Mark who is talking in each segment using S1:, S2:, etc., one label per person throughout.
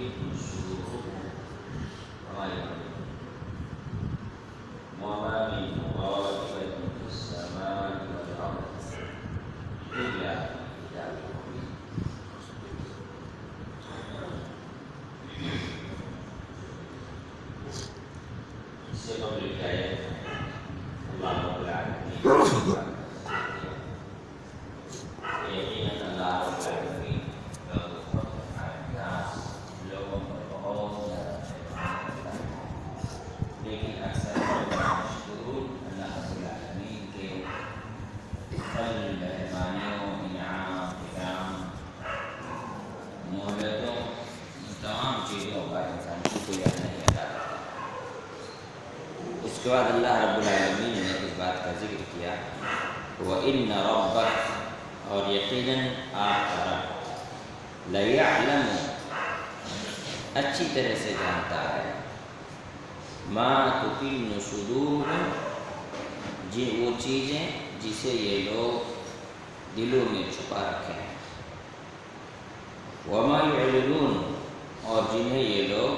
S1: تكن صدورهم وما يعلمون وما من غائبة في السماء والأرض إلا في كتاب مبين. اس سے قبل کی آیت اللہ رب العالمین یقیناً اللہ رب العالمین کا احساس لوگوں پر بہت زیادہ ہے، لیکن اکثر مشکور اللہ رب العالمین کے فضل، مہربانیوں، انعام، اکرام، مہلتوں، تمام چیزوں کا انسان کو یاد نہیں ادا کرتا۔ اس کے بعد اللہ رب العالمین نے اس بات کا ذکر کیا وَإِنَّ رَبَّكَ، اور یقیناً آپ کا رب لَيَعْلَمُ، اچھی طرح سے جانتا ہے، مَا تُكِنُّ صُدُورُهُمْ، وہ چیزیں جسے یہ لوگ دلوں میں چھپا رکھے ہیں، وَمَا يُعْلِنُونَ، اور جنہیں یہ لوگ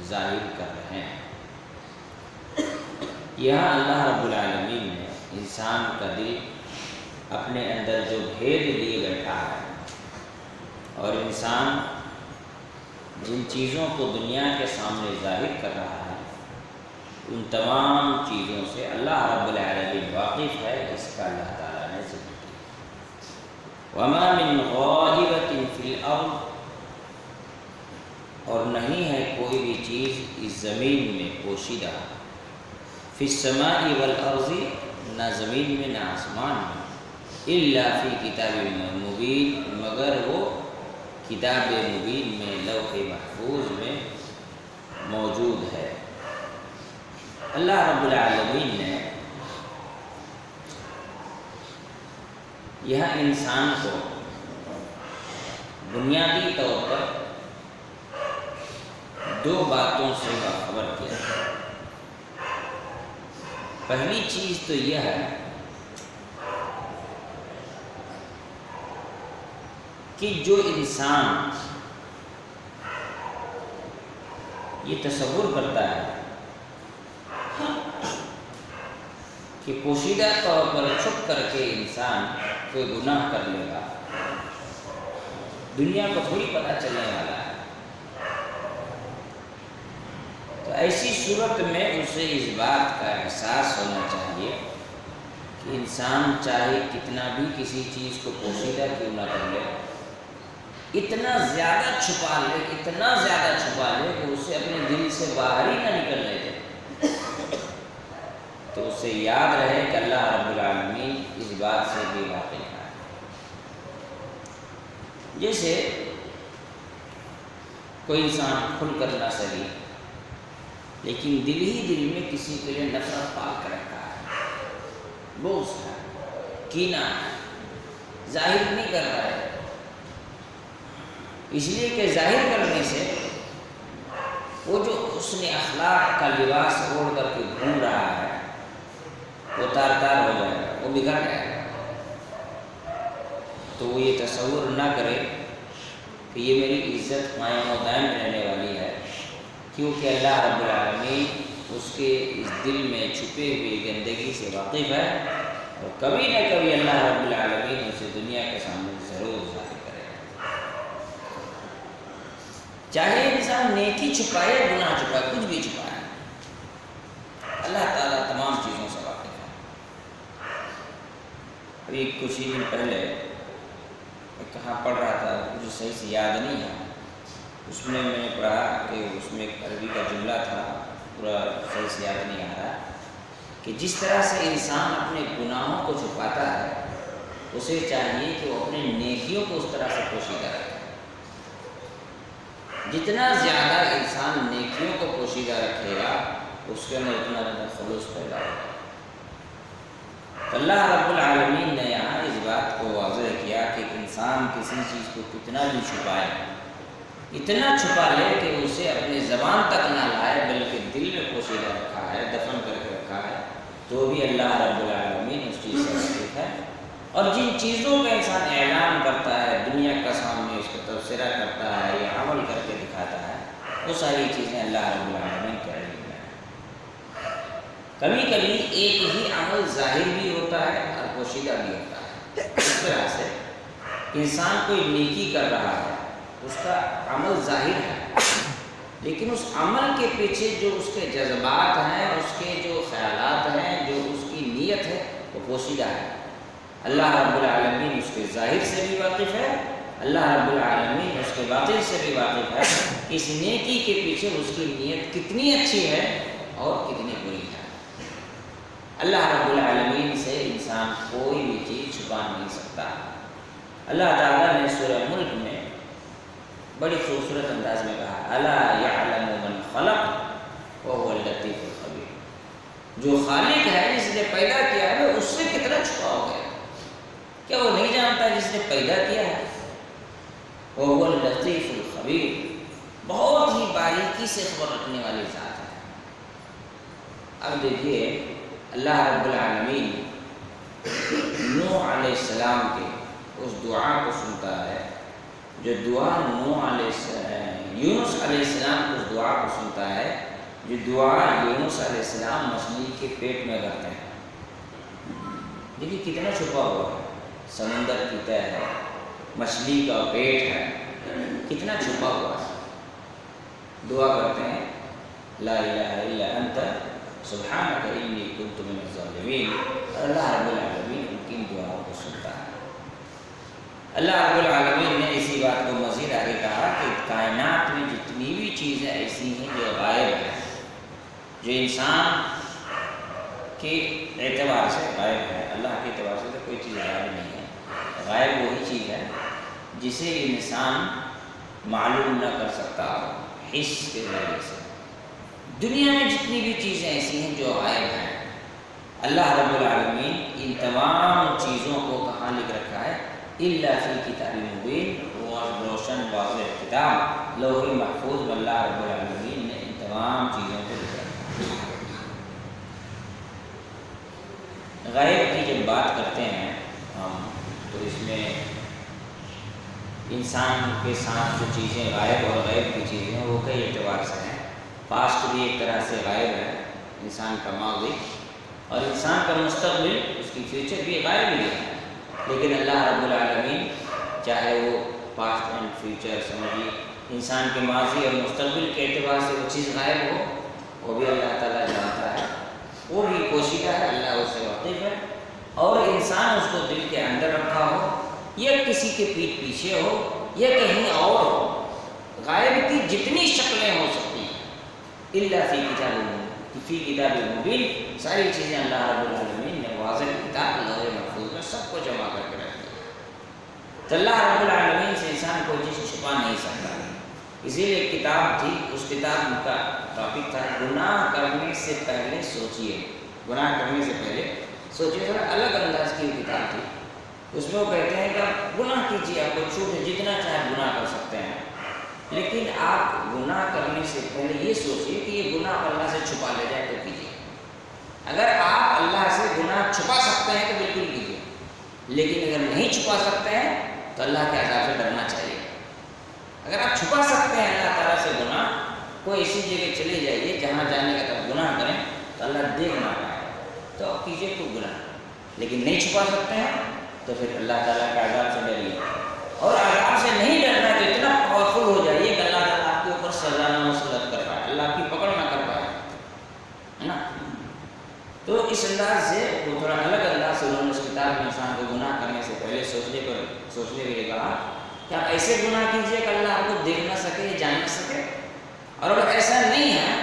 S1: ظاہر کر رہے ہیں۔ یہاں اللہ رب العالمین نے انسان کا دل اپنے اندر جو بھید لیے بیٹھا ہے، اور انسان جن چیزوں کو دنیا کے سامنے ظاہر کر رہا ہے، ان تمام چیزوں سے اللہ رب العالمین واقف ہے، اس کا اللہ تعالیٰ نے ذکر کیا۔ وَمَا مِنْ غَائِبَةٍ فِي الْأَرْضِ، اور نہیں ہے کوئی بھی چیز اس زمین میں پوشیدہ، فی السماء والارض، نہ زمین میں نہ آسمان میں، الا فی کتاب مبین، مگر وہ کتاب مبین میں، لوح محفوظ میں موجود ہے۔ اللہ رب العالمین نے یہ انسان کو بنیادی طور پر دو باتوں سے باخبر کیا ہے۔ پہلی چیز تو یہ ہے کہ جو انسان یہ تصور کرتا ہے کہ پوشیدہ طور پر چھپ کر کے انسان کوئی گناہ کر لے گا، دنیا کو تھوڑی پتہ چلنے والا ہے، تو ایسی صورت میں اسے اس بات کا احساس ہونا چاہیے کہ انسان چاہے کتنا بھی کسی چیز کو پوشیدہ کیوں نہ کر لے، اتنا زیادہ چھپا لے، اتنا زیادہ چھپا لے کہ اسے اپنے دل سے باہر ہی نہ نکلنے دے، تو اسے یاد رہے کہ اللہ رب العالمین اس بات سے بھی واقف ہے۔ جیسے کوئی انسان کھل کر نہ سہی، لیکن دل ہی دل میں کسی کے لیے نفرت پال کر رکھا ہے، بغض ہے، کینہ ہے، ظاہر نہیں کر رہا ہے، اس لیے کہ ظاہر کرنے سے وہ جو حسن اخلاق کا لباس اوڑھ کر کے گھوم رہا ہے وہ تار تار ہو جائے گا، وہ بگڑ جائے گا۔ تو وہ یہ تصور نہ کرے کہ یہ میری عزت قائم و دائم رہنے والی ہے، کیونکہ اللہ رب العالمین اس کے اس دل میں چھپے ہوئے گندگی سے واقف ہے، اور کبھی نہ کبھی اللہ رب العالمین اسے دنیا کے سامنے ضرور ظاہر کرے گا۔ چاہے انسان نیکی چھپائے، گناہ چھپائے، کچھ بھی چھپائے، اللہ تعالیٰ تمام چیزوں سے واقف ہے۔ ابھی کچھ ہی دن پہلے میں کہاں پڑھ رہا تھا، مجھے صحیح سے یاد نہیں ہے، اس میں نے پڑھا کہ اس میں ایک عربی کا جملہ تھا، پورا صحیح سے یاد نہیں آ رہا، کہ جس طرح سے انسان اپنے گناہوں کو چھپاتا ہے، اسے چاہیے کہ وہ اپنے نیکیوں کو اس طرح سے پوشیدہ رکھے۔ جتنا زیادہ انسان نیکیوں کو پوشیدہ رکھے گا، اس کے اندر اتنا زیادہ خلوص پیدا ہوگا۔ اللہ رب العالمین نے یہاں اس بات کو واضح کیا کہ انسان کسی چیز کو کتنا بھی چھپائے، اتنا چھپا لے کہ اسے اپنے زبان تک نہ لائے، بلکہ دل میں پوشیدہ رکھا ہے، دفن کر کے رکھا ہے، تو بھی اللہ رب العالمین اس چیز سے واقف ہے۔ اور جن چیزوں کا انسان اعلان کرتا ہے، دنیا کا سامنے اس کا تبصرہ کرتا ہے یا عمل کر کے دکھاتا ہے، وہ ساری چیزیں اللہ رب العالمین کے علم میں ہیں۔ کبھی کبھی ایک ہی عمل ظاہر بھی ہوتا ہے اور پوشیدہ بھی ہوتا ہے۔ اس طرح سے انسان کوئی نیکی کر رہا ہے، اس کا عمل ظاہر ہے، لیکن اس عمل کے پیچھے جو اس کے جذبات ہیں، اس کے جو خیالات ہیں، جو اس کی نیت ہے، وہ پوشیدہ ہے۔ اللہ رب العالمین اس کے ظاہر سے بھی واقف ہے، اللہ رب العالمین اس کے باطن سے بھی واقف ہے کہ اس نیکی کے پیچھے اس کی نیت کتنی اچھی ہے اور کتنی بری ہے۔ اللہ رب العالمین سے انسان کوئی بھی چیز چھپا نہیں سکتا۔ اللہ تعالیٰ نے سورہ ملک میں بڑی خوبصورت انداز میں کہا، الا یعلم من خلق وهو اللطیف الخبیر، جو خالق ہے، جس نے پیدا کیا ہے، اس سے کتنا چھپا ہو گیا؟ کیا وہ نہیں جانتا جس نے پیدا کیا ہے؟ وهو اللطیف الخبیر، بہت ہی باریکی سے خبر رکھنے والی ذات ہے۔ اب دیکھیے اللہ رب العالمین نوح علیہ السلام کے اس دعا کو سنتا ہے، جو دعا نوح علیہ السلام، یونس علیہ السلام کی اس دعا کو سنتا ہے، جو دعا یونس علیہ السلام مچھلی کے پیٹ میں کرتے ہیں۔ دیکھیے کتنا چھپا ہوا ہے، سمندر کی تہ ہے، مچھلی کا پیٹ ہے، کتنا چھپا ہوا ہے۔ دعا کرتے ہیں، لا الہ الا انت سبحانک انی کنت من الظالمین، اللہ رب العالمین ان کی دعاؤں کو سنتا ہے۔ اللہ رب العالمین نے اسی بات کو مزید آگے کہا کہ کائنات میں جتنی بھی چیزیں ایسی ہیں جو غائب ہیں، جو انسان کے اعتبار سے غائب ہے، اللہ کے اعتبار سے تو کوئی چیز غائب نہیں ہے۔ غائب وہی چیز ہے جسے انسان معلوم نہ کر سکتا حس کے ذریعے سے۔ دنیا میں جتنی بھی چیزیں ایسی ہیں جو غائب ہیں، اللہ رب العالمین ان تمام چیزوں کو کہاں لکھ رکھا ہے؟ الا فی کتاب مبین، روشن واضح کتاب لوح محفوظ میں اللہ رب العالمین نے ان تمام چیزوں کو لکھ رکھا ہے۔ غیب کی جب بات کرتے ہیں ہم تو اس میں انسان کے ساتھ جو چیزیں غائب اور غیب کی چیزیں ہیں وہ کئی اعتبار سے ہیں۔ پاسٹ بھی ایک طرح سے غائب ہے، انسان کا ماضی، اور انسان کا مستقبل، اس کی فیوچر بھی غائب ہی ہے، لیکن اللہ رب العالمین چاہے وہ پاسٹ اینڈ فیوچر سمجھیے، انسان کے ماضی اور مستقبل کے اعتبار سے وہ چیز غائب ہو، وہ بھی اللہ تعالیٰ جانتا ہے، وہ بھی پوشیدہ ہے، اللہ اس سے واقف ہے، اور انسان اس کو دل کے اندر رکھا ہو یا کسی کے پیٹھ پیچھے ہو یا کہیں اور ہو، غائب کی جتنی شکلیں ہو سکتی ہیں، الا فی کتاب مبین، ساری چیزیں اللہ رب العالمین نے واضح کتاب لوح محفوظ میں سب کو جمع کر کے رکھ دیا۔ تو اللہ رب العالمین سے انسان کوئی چیز چھپا نہیں سکتا۔ اسی لیے ایک کتاب تھی، اس کتاب کا ٹاپک تھا گناہ کرنے سے پہلے سوچئے، گناہ کرنے سے پہلے سوچئے، تھوڑا الگ انداز کی کتاب تھی۔ اس میں وہ کہتے ہیں کہ آپ گناہ کیجیے، آپ کو چھوٹ ہے، جتنا چاہے گناہ کر سکتے ہیں، لیکن آپ گناہ کرنے سے پہلے یہ سوچئے کہ یہ گناہ اللہ سے چھپا لے جائے تو کیجیے۔ اگر آپ اللہ سے گناہ چھپا سکتے ہیں تو بالکل کیجیے، لیکن اگر نہیں چھپا سکتے ہیں تو اللہ کے عذاب سے ڈرنا چاہیے۔ اگر آپ چھپا سکتے ہیں اللہ تعالیٰ سے گناہ، کوئی ایسی جگہ چلے جائیے جہاں جانے کا تب گناہ کریں تو اللہ دیکھ نہ پائے تو آپ کیجیے تو گناہ، لیکن نہیں چھپا سکتے ہیں تو پھر اللہ تعالیٰ کے عذاب سے ڈریے، اور عذاب سے نہیں ڈرنا تو اتنا پاورفل ہو جائیے کہ اللہ تعالیٰ آپ کے اوپر سزا نہ مسلط کر پائے، اللہ کی پکڑ نہ کر پائے، ہے نا۔ تو اس انداز سے وہ تھوڑا الگ انداز سے انہوں نے اس کتاب میں انسان کو گناہ کرنے سے پہلے سوچنے کے لیے کہا کہ آپ ایسے گناہ کیجیے کہ اللہ آپ کو دیکھ نہ سکے، جان نہ سکے، اور اگر ایسا نہیں ہے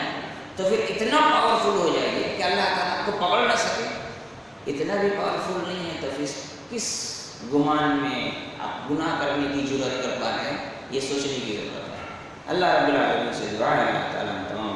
S1: تو پھر اتنا پاورفل ہو جائیے کہ اللہ تعالیٰ آپ کو پکڑ نہ سکے۔ اتنا بھی پاورفل نہیں ہے تو پھر کس گمان میں آپ گناہ کرنے کی جرات کر پا رہے ہیں، یہ سوچنے کی ضرورت ہے۔ اللہ رب العالمین سے دعا ہے اللہ تعالیٰ ہم تمام